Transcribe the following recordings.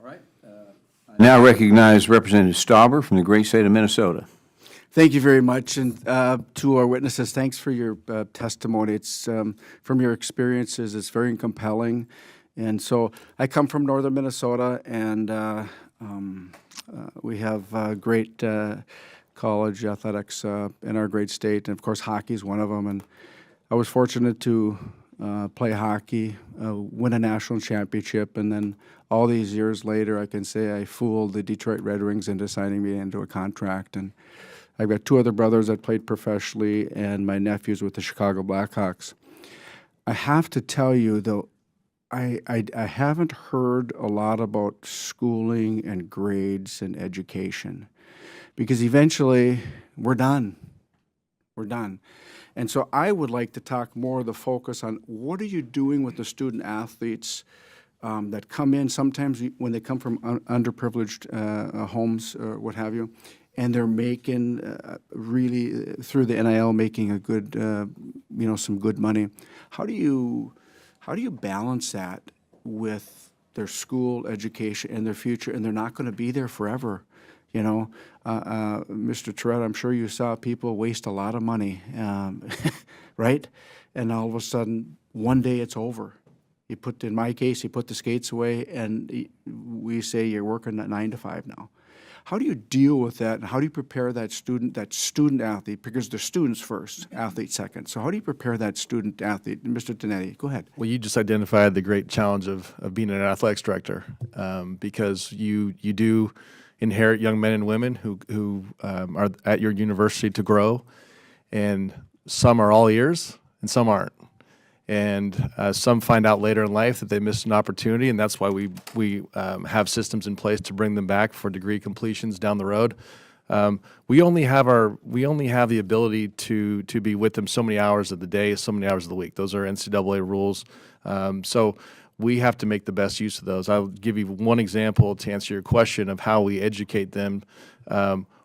All right. I now recognize Representative Stauber from the great state of Minnesota. Thank you very much, and to our witnesses, thanks for your testimony. It's from your experiences, it's very compelling. And so I come from northern Minnesota, and we have great college athletics in our great state, and of course hockey is one of them. And I was fortunate to play hockey, win a national championship, and then all these years later, I can say I fooled the Detroit Red Wings into signing me into a contract. And I've got two other brothers that played professionally, and my nephew's with the Chicago Blackhawks. I have to tell you, though, I haven't heard a lot about schooling and grades and education, because eventually we're done. We're done. And so I would like to talk more of the focus on what are you doing with the student athletes that come in sometimes when they come from underprivileged homes or what have you, and they're making really through the NIL making a good, some good money. How do you balance that with their school education and their future? And they're not going to be there forever. Mr. Tourette, I'm sure you saw people waste a lot of money, right? And all of a sudden, one day it's over. In my case, you put the skates away, and we say you're working at 9 to 5 now. How do you deal with that, and how do you prepare that student athlete, because they're students first, athletes second. So how do you prepare that student athlete? Mr. Tonetti, go ahead. Well, you just identified the great challenge of being an athletics director, because you do inherit young men and women who are at your university to grow, and some are all ears and some aren't. And some find out later in life that they missed an opportunity, and that's why we have systems in place to bring them back for degree completions down the road. We only have the ability to be with them so many hours of the day, so many hours of the week. Those are NCAA rules. So we have to make the best use of those. I'll give you one example to answer your question of how we educate them.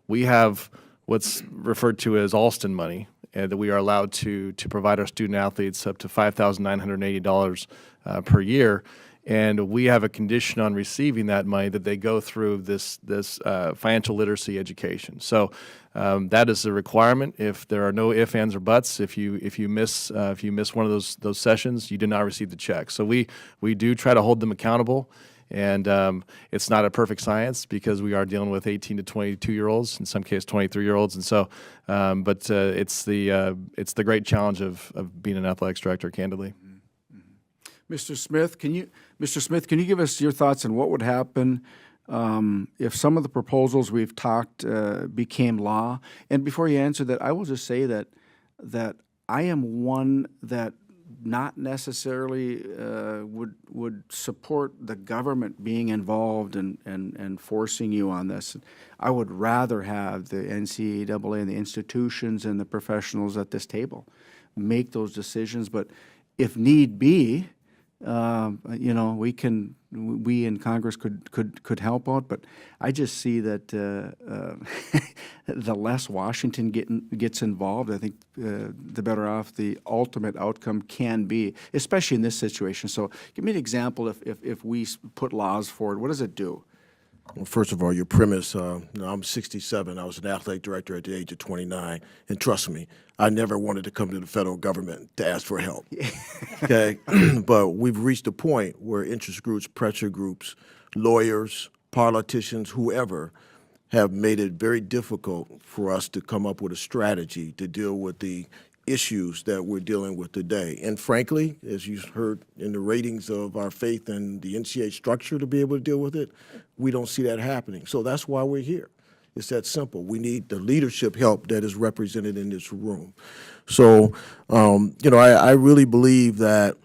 We have what's referred to as Alston money, and that we are allowed to provide our student athletes up to $5,980 per year. And we have a condition on receiving that money that they go through this financial literacy education. So that is a requirement. If there are no ifs, ands, or buts, if you miss one of those sessions, you did not receive the check. So we do try to hold them accountable. And it's not a perfect science, because we are dealing with 18 to 22-year-olds, in some cases 23-year-olds, and so. But it's the great challenge of being an athletics director, candidly. Mr. Smith, can you give us your thoughts on what would happen if some of the proposals we've talked became law? And before you answer that, I will just say that I am one that not necessarily would support the government being involved and forcing you on this. I would rather have the NCAA and the institutions and the professionals at this table make those decisions. But if need be, we in Congress could help out, but I just see that the less Washington gets involved, I think the better off the ultimate outcome can be, especially in this situation. So give me an example. If we put laws forward, what does it do? Well, first of all, your premise, I'm 67. I was an athletic director at the age of 29. And trust me, I never wanted to come to the federal government to ask for help. Okay? But we've reached a point where interest groups, pressure groups, lawyers, politicians, whoever, have made it very difficult for us to come up with a strategy to deal with the issues that we're dealing with today. And frankly, as you heard in the ratings of our faith and the NCAA structure to be able to deal with it, we don't see that happening. So that's why we're here. It's that simple. We need the leadership help that is represented in this room. So, I really believe that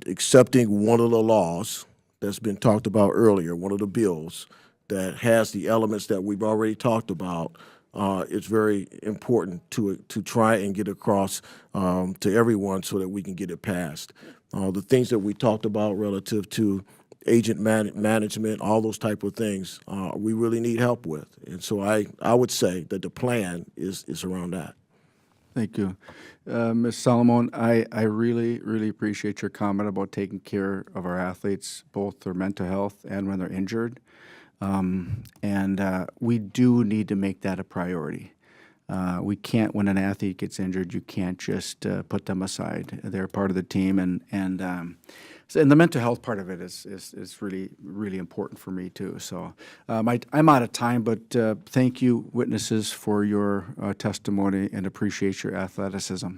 accepting one of the laws that's been talked about earlier, one of the bills that has the elements that we've already talked about, it's very important to try and get across to everyone so that we can get it passed. The things that we talked about relative to agent management, all those type of things, we really need help with. And so I would say that the plan is around that. Thank you. Ms. Solomon, I really, really appreciate your comment about taking care of our athletes, both their mental health and when they're injured. We do need to make that a priority. We can't, when an athlete gets injured, you can't just put them aside. They're part of the team, and the mental health part of it is really, really important for me too. So I'm out of time, but thank you, witnesses, for your testimony, and appreciate your athleticism.